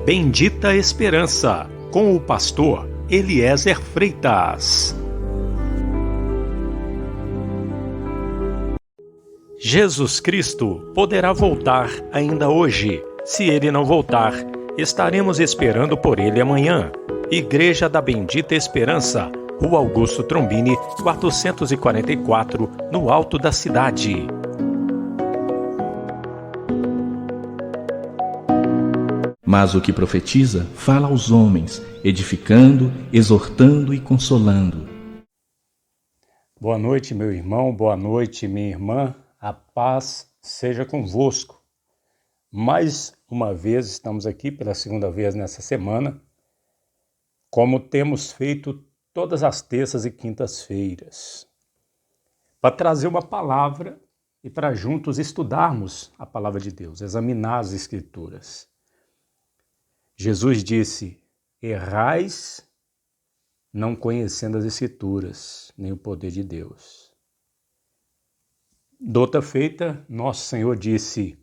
Bendita Esperança, com o pastor Eliezer Freitas. Jesus Cristo poderá voltar ainda hoje. Se ele não voltar, estaremos esperando por ele amanhã. Igreja da Bendita Esperança, Rua Augusto Trombini, 444, no alto da cidade. Mas o que profetiza, fala aos homens, edificando, exortando e consolando. Boa noite, meu irmão, boa noite, minha irmã. A paz seja convosco. Mais uma vez estamos aqui pela segunda vez nessa semana, como temos feito todas as terças e quintas-feiras, para trazer uma palavra e para juntos estudarmos a palavra de Deus, examinar as Escrituras. Jesus disse: errais não conhecendo as Escrituras, nem o poder de Deus. Douta feita, nosso Senhor disse: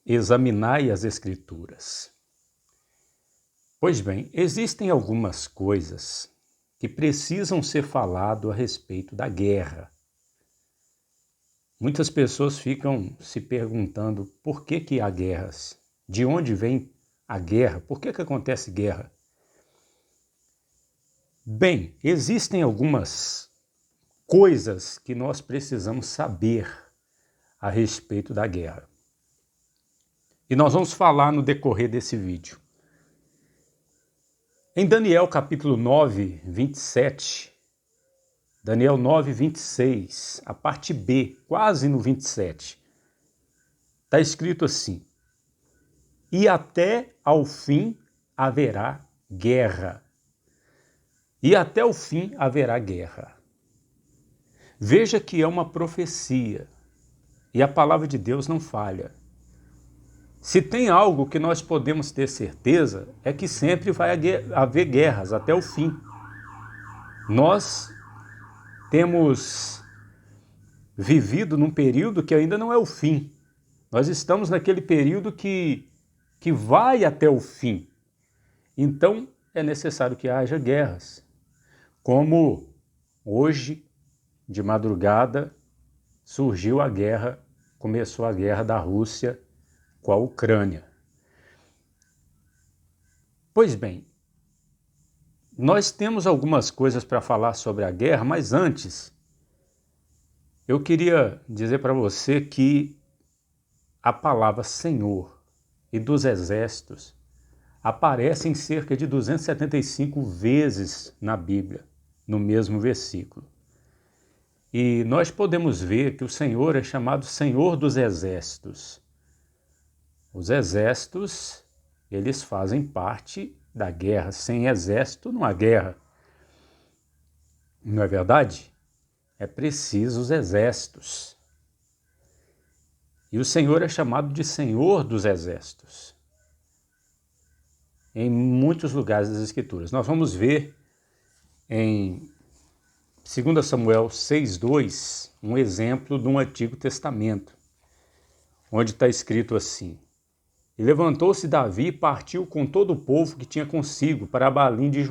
examinai as Escrituras. Pois bem, existem algumas coisas que precisam ser falado a respeito da guerra. Muitas pessoas ficam se perguntando por que há guerras. De onde vem a guerra? Por que acontece guerra? Bem, existem algumas coisas que nós precisamos saber a respeito da guerra. E nós vamos falar no decorrer desse vídeo. Em Daniel capítulo 9, 27, Daniel 9, 26, a parte B, quase no 27, está escrito assim: e até ao fim haverá guerra. E até o fim haverá guerra. Veja que é uma profecia. E a palavra de Deus não falha. Se tem algo que nós podemos ter certeza, é que sempre vai haver guerras até o fim. Nós temos vivido num período que ainda não é o fim. Nós estamos naquele período que vai até o fim. Então, é necessário que haja guerras. Como hoje, de madrugada, surgiu a guerra, começou a guerra da Rússia com a Ucrânia. Pois bem, nós temos algumas coisas para falar sobre a guerra, mas antes, eu queria dizer para você que a palavra Senhor e dos exércitos aparecem cerca de 275 vezes na Bíblia, no mesmo versículo. E nós podemos ver que o Senhor é chamado Senhor dos exércitos. Os exércitos, eles fazem parte da guerra. Sem exército não há guerra. Não é verdade? É preciso os exércitos. E o Senhor é chamado de Senhor dos exércitos. Em muitos lugares das Escrituras. Nós vamos ver em 2 Samuel 6,2 um exemplo do Antigo Testamento, onde está escrito assim: e levantou-se Davi e partiu com todo o povo que tinha consigo para Baalim de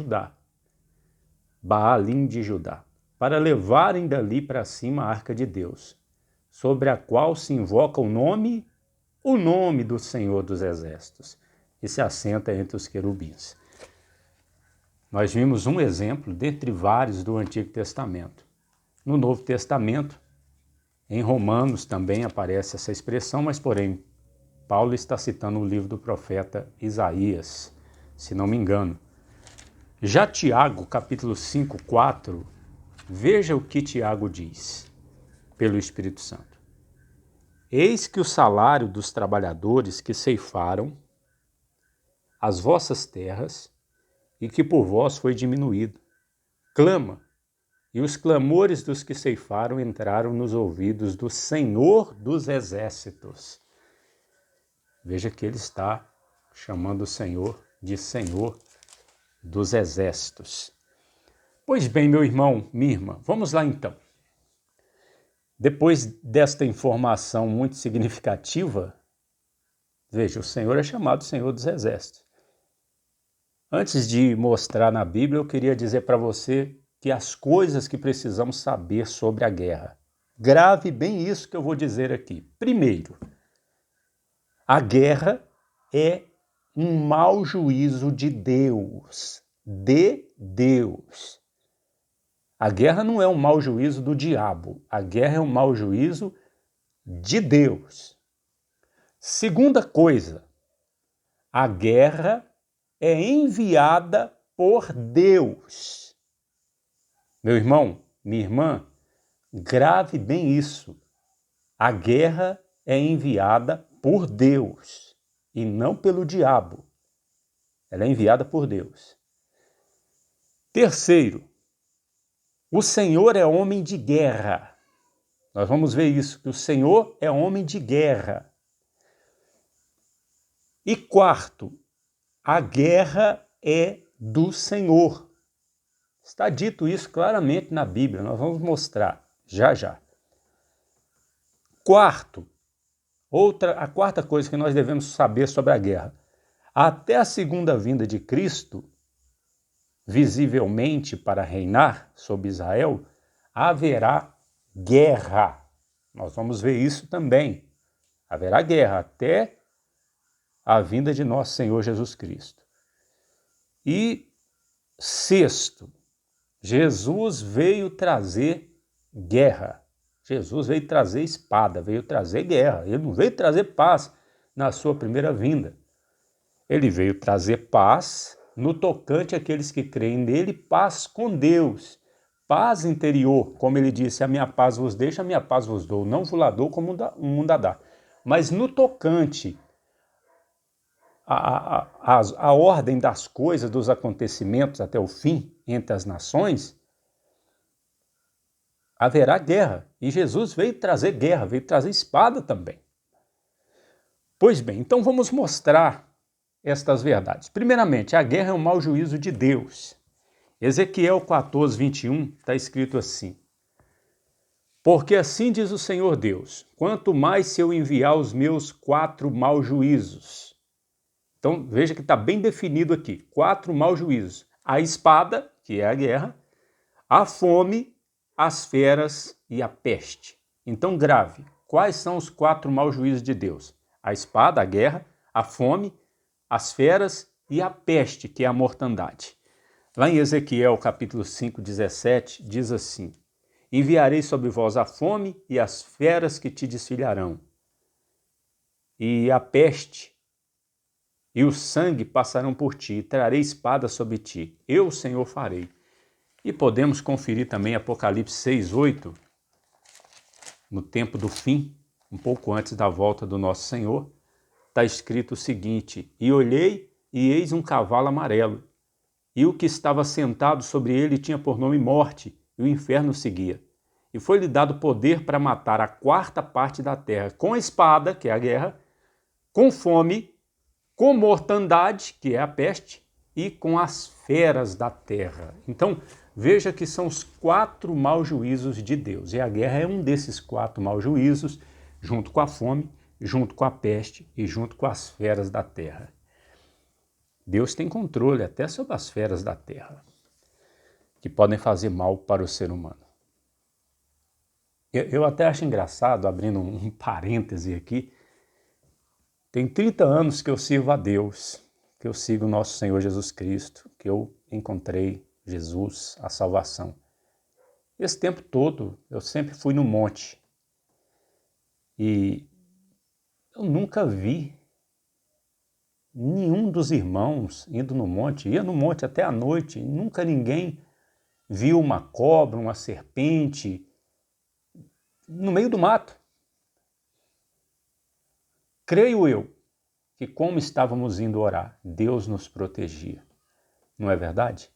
Judá, para levarem dali para cima a arca de Deus, sobre a qual se invoca o nome do Senhor dos Exércitos, e se assenta entre os querubins. Nós vimos um exemplo dentre vários do Antigo Testamento. No Novo Testamento, em Romanos também aparece essa expressão, mas porém, Paulo está citando o livro do profeta Isaías, se não me engano. Já Tiago, capítulo 5, 4, veja o que Tiago diz, pelo Espírito Santo. Eis que o salário dos trabalhadores que ceifaram as vossas terras e que por vós foi diminuído, clama, e os clamores dos que ceifaram entraram nos ouvidos do Senhor dos Exércitos. Veja que ele está chamando o Senhor de Senhor dos Exércitos. Pois bem, meu irmão, minha irmã, vamos lá então. Depois desta informação muito significativa, Veja, o Senhor é chamado Senhor dos Exércitos. Antes de mostrar na Bíblia, eu queria dizer para você que as coisas que precisamos saber sobre a guerra. Grave bem isso que eu vou dizer aqui. Primeiro, a guerra é um mau juízo de Deus. De Deus. A guerra não é um mau juízo do diabo. A guerra é um mau juízo de Deus. Segunda coisa, a guerra é enviada por Deus. Meu irmão, minha irmã, grave bem isso. A guerra é enviada por Deus e não pelo diabo. Ela é enviada por Deus. Terceiro, o Senhor é homem de guerra. Nós vamos ver isso, que o Senhor é homem de guerra. E quarto, a guerra é do Senhor. Está dito isso claramente na Bíblia, nós vamos mostrar já já. Quarto, a quarta coisa que nós devemos saber sobre a guerra. Até a segunda vinda de Cristo, visivelmente para reinar sobre Israel, haverá guerra. Nós vamos ver isso também. Haverá guerra até a vinda de nosso Senhor Jesus Cristo. E sexto, Jesus veio trazer guerra. Jesus veio trazer espada, veio trazer guerra. Ele não veio trazer paz na sua primeira vinda. Ele veio trazer paz no tocante àqueles que creem nele, paz com Deus, paz interior, como ele disse, a minha paz vos deixo, a minha paz vos dou, não vos la dou como o mundo a dá. Mas no tocante a ordem das coisas, dos acontecimentos até o fim entre as nações, haverá guerra. E Jesus veio trazer guerra, veio trazer espada também. Pois bem, então vamos mostrar estas verdades. Primeiramente, a guerra é um mau juízo de Deus. Ezequiel 14, 21, está escrito assim: porque assim diz o Senhor Deus, quanto mais se eu enviar os meus 4 maus juízos. Então, veja que está bem definido aqui, 4 maus juízos. A espada, que é a guerra, a fome, as feras e a peste. Então, grave, quais são os 4 maus juízos de Deus? A espada, a guerra, a fome, as feras e a peste, que é a mortandade. Lá em Ezequiel, capítulo 5, 17, diz assim: enviarei sobre vós a fome e as feras que te desfilharão, e a peste e o sangue passarão por ti, e trarei espada sobre ti. Eu, o Senhor, farei. E podemos conferir também Apocalipse 6, 8, no tempo do fim, um pouco antes da volta do nosso Senhor, está escrito o seguinte: e olhei, e eis um cavalo amarelo, e o que estava sentado sobre ele tinha por nome Morte, e o inferno seguia. E foi-lhe dado poder para matar a 4ª parte da terra, com a espada, que é a guerra, com fome, com mortandade, que é a peste, e com as feras da terra. Então, veja que são os 4 maus juízos de Deus. E a guerra é um desses 4 maus juízos, junto com a fome, junto com a peste e junto com as feras da terra. Deus tem controle até sobre as feras da terra, que podem fazer mal para o ser humano. Eu até acho engraçado, abrindo um parêntese aqui, tem 30 anos que eu sirvo a Deus, que eu sigo o nosso Senhor Jesus Cristo, que eu encontrei Jesus, a salvação. Esse tempo todo eu sempre fui no monte e eu nunca vi nenhum dos irmãos indo no monte, ia no monte até à noite, nunca ninguém viu uma cobra, uma serpente no meio do mato. Creio eu que como estávamos indo orar, Deus nos protegia. Não é verdade?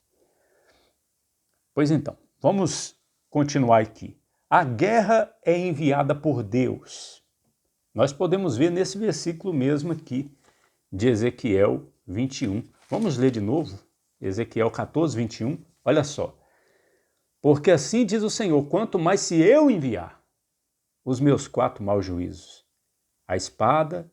Pois então, vamos continuar aqui. A guerra é enviada por Deus. Nós podemos ver nesse versículo mesmo aqui de Ezequiel 21. Vamos ler de novo? Ezequiel 14, 21. Olha só. Porque assim diz o Senhor, quanto mais se eu enviar os meus 4 maus juízos, a espada,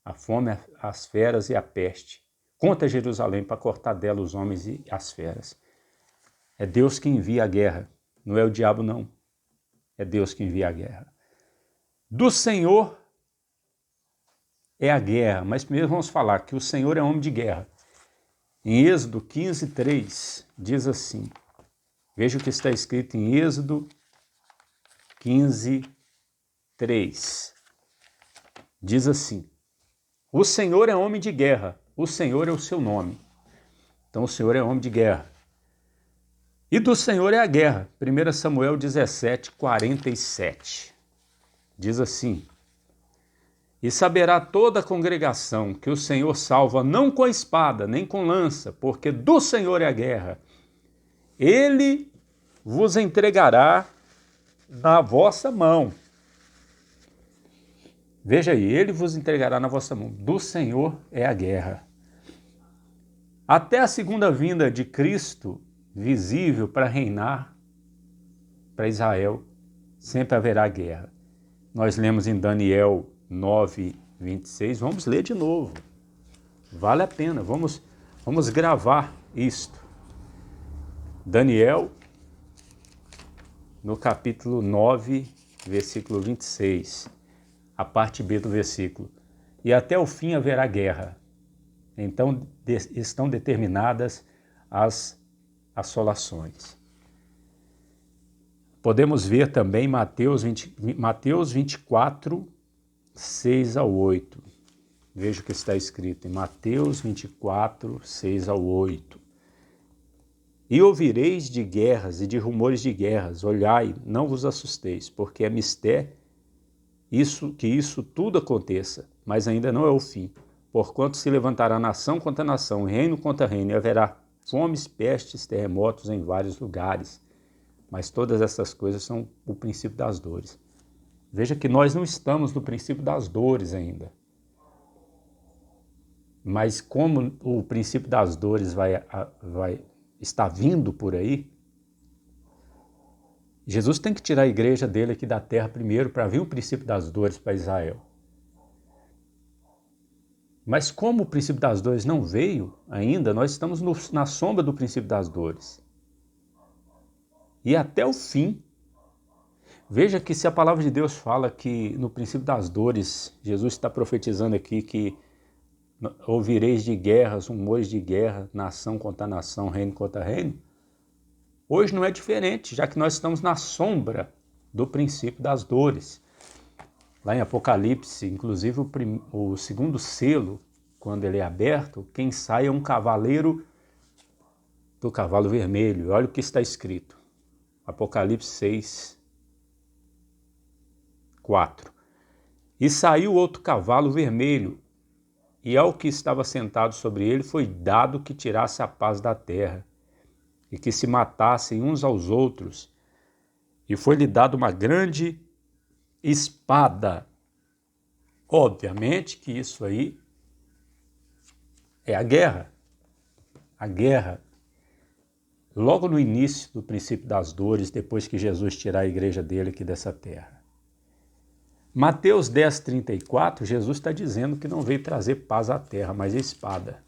a fome, as feras e a peste, contra Jerusalém para cortar dela os homens e as feras. É Deus que envia a guerra, não é o diabo não. É Deus que envia a guerra. Do Senhor é a guerra, mas primeiro vamos falar que o Senhor é homem de guerra. Em Êxodo 15:3 diz assim, veja o que está escrito em Êxodo 15:3. Diz assim, o Senhor é homem de guerra, o Senhor é o seu nome. Então o Senhor é homem de guerra. E do Senhor é a guerra. 1 Samuel 17:47. Diz assim, e saberá toda a congregação que o Senhor salva não com a espada, nem com lança, porque do Senhor é a guerra. Ele vos entregará na vossa mão. Veja aí, ele vos entregará na vossa mão. Do Senhor é a guerra. Até a segunda vinda de Cristo, visível para reinar para Israel, sempre haverá guerra. Nós lemos em Daniel 9:26, vamos ler de novo. Vale a pena, vamos gravar isto. Daniel, no capítulo 9, versículo 26, a parte B do versículo. E até o fim haverá guerra. Então estão determinadas as assolações. Podemos ver também Mateus 24, 6-8. Veja o que está escrito em Mateus 24, 6-8. E ouvireis de guerras e de rumores de guerras, olhai, não vos assusteis, porque é mister que isso tudo aconteça, mas ainda não é o fim. Porquanto se levantará nação contra nação, reino contra reino, e haverá fomes, pestes, terremotos em vários lugares. Mas todas essas coisas são o princípio das dores. Veja que nós não estamos no princípio das dores ainda. Mas como o princípio das dores está vindo por aí, Jesus tem que tirar a igreja dele aqui da terra primeiro para vir o princípio das dores para Israel. Mas como o princípio das dores não veio ainda, nós estamos na sombra do princípio das dores. E até o fim. Veja que se a palavra de Deus fala que no princípio das dores, Jesus está profetizando aqui que ouvireis de guerras, rumores de guerra, nação contra nação, reino contra reino. Hoje não é diferente, já que nós estamos na sombra do princípio das dores. Lá em Apocalipse, inclusive o segundo selo, quando ele é aberto, quem sai é um cavaleiro do cavalo vermelho. Olha o que está escrito. Apocalipse 6, 4. E saiu outro cavalo vermelho, e ao que estava sentado sobre ele foi dado que tirasse a paz da terra, e que se matassem uns aos outros, e foi-lhe dado uma grande espada. Obviamente que isso aí é a guerra. A guerra, logo no início do princípio das dores, depois que Jesus tirar a igreja dele aqui dessa terra. Mateus 10:34, Jesus está dizendo que não veio trazer paz à terra, mas a espada.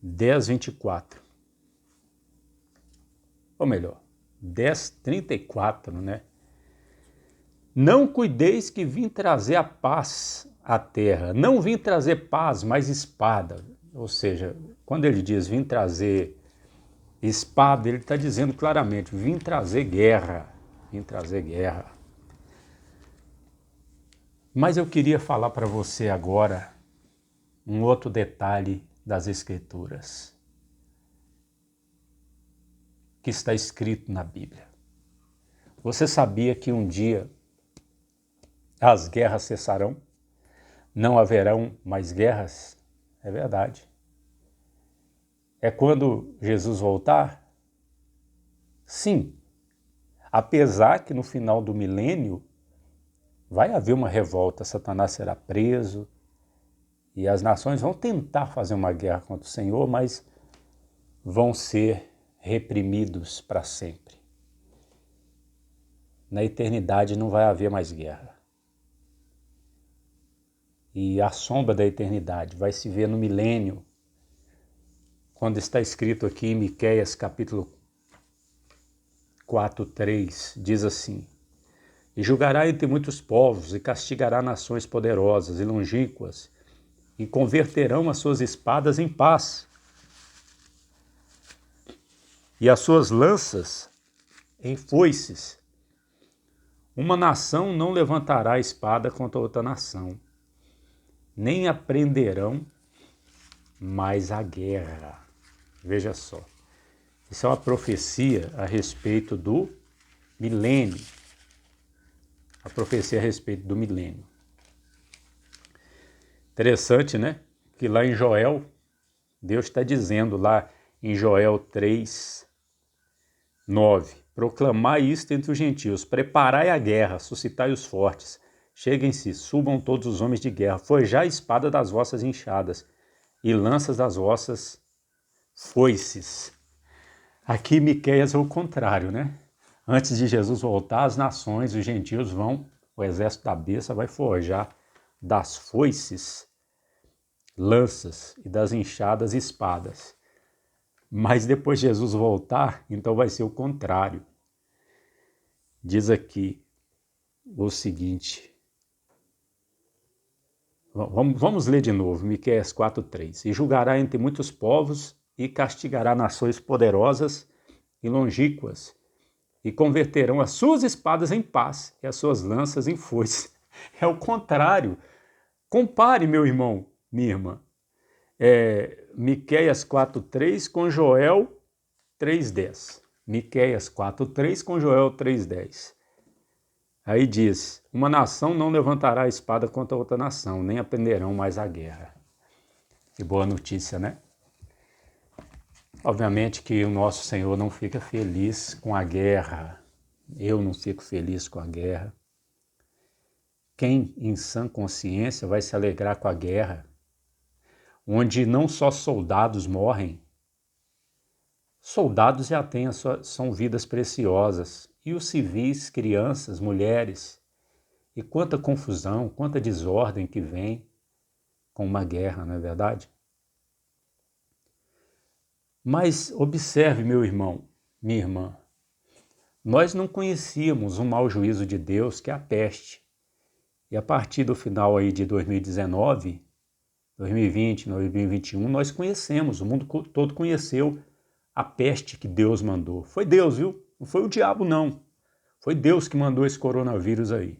10:24. Ou melhor, 10:34, né? Não cuideis que vim trazer a paz à terra. Não vim trazer paz, mas espada. Ou seja, quando ele diz vim trazer espada, ele está dizendo claramente, vim trazer guerra. Vim trazer guerra. Mas eu queria falar para você agora um outro detalhe das Escrituras que está escrito na Bíblia. Você sabia que um dia as guerras cessarão? Não haverão mais guerras? É verdade. É quando Jesus voltar? Sim. Apesar que no final do milênio vai haver uma revolta, Satanás será preso e as nações vão tentar fazer uma guerra contra o Senhor, mas vão ser reprimidos para sempre. Na eternidade não vai haver mais guerra. e a sombra da eternidade vai se ver no milênio, quando está escrito aqui em Miqueias capítulo 4:3, diz assim: E julgará entre muitos povos, e castigará nações poderosas e longínquas, e converterão as suas espadas em paz, e as suas lanças em foices. Uma nação não levantará espada contra outra nação, nem aprenderão mais a guerra. Veja só, isso é uma profecia a respeito do milênio. A profecia a respeito do milênio. Interessante, né? Que lá em Joel, Deus está dizendo lá em Joel 3:9, proclamai isto entre os gentios, preparai a guerra, suscitai os fortes, cheguem-se, subam todos os homens de guerra, forjai a espada das vossas enxadas e lanças das vossas foices. Aqui Miqueias é o contrário, né? Antes de Jesus voltar, as nações, os gentios o exército da besta vai forjar das foices lanças e das enxadas espadas. Mas depois de Jesus voltar, então vai ser o contrário. Diz aqui o seguinte, vamos ler de novo, Miqueias 4:3. E julgará entre muitos povos e castigará nações poderosas e longínquas, e converterão as suas espadas em paz e as suas lanças em foice. É o contrário. Compare, meu irmão, minha irmã, Miqueias 4:3 com Joel 3:10. Miqueias 4:3 com Joel 3:10. Aí diz, uma nação não levantará a espada contra outra nação, nem aprenderão mais a guerra. Que boa notícia, né? Obviamente que o nosso Senhor não fica feliz com a guerra. Eu não fico feliz com a guerra. Quem em sã consciência vai se alegrar com a guerra, onde não só soldados morrem, soldados já têm são vidas preciosas, e os civis, crianças, mulheres, e quanta confusão, quanta desordem que vem com uma guerra, não é verdade? Mas observe, meu irmão, minha irmã, nós não conhecíamos o mau juízo de Deus, que é a peste. E a partir do final aí de 2019, 2020, 2021, nós conhecemos, o mundo todo conheceu a peste que Deus mandou. Foi Deus, viu? Não foi o diabo, não. Foi Deus que mandou esse coronavírus aí.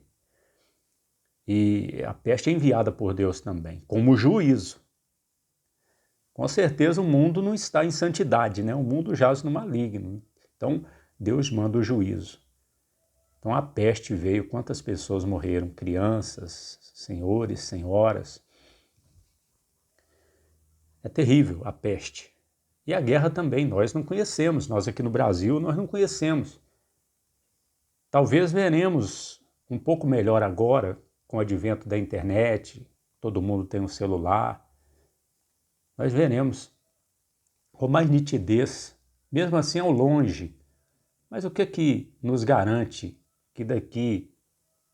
E a peste é enviada por Deus também, como juízo. Com certeza o mundo não está em santidade, né? O mundo jaz no maligno. Então, Deus manda o juízo. Então, a peste veio, quantas pessoas morreram? Crianças, senhores, senhoras. É terrível a peste. E a guerra também, nós não conhecemos. Nós aqui no Brasil, nós não conhecemos. Talvez veremos um pouco melhor agora, com o advento da internet, todo mundo tem um celular. Nós veremos com mais nitidez, mesmo assim ao longe. Mas o que nos garante que daqui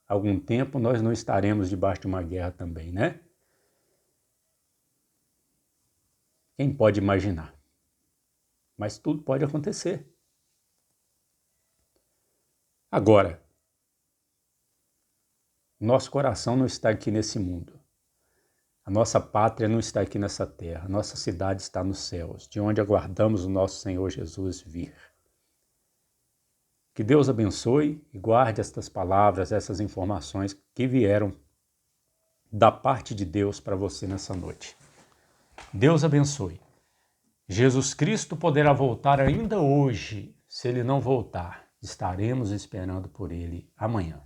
a algum tempo nós não estaremos debaixo de uma guerra também, né? Quem pode imaginar? Mas tudo pode acontecer. Agora, nosso coração não está aqui nesse mundo. A nossa pátria não está aqui nessa terra. Nossa cidade está nos céus, de onde aguardamos o nosso Senhor Jesus vir. Que Deus abençoe e guarde estas palavras, essas informações que vieram da parte de Deus para você nessa noite. Deus abençoe. Jesus Cristo poderá voltar ainda hoje. Se Ele não voltar, estaremos esperando por Ele amanhã.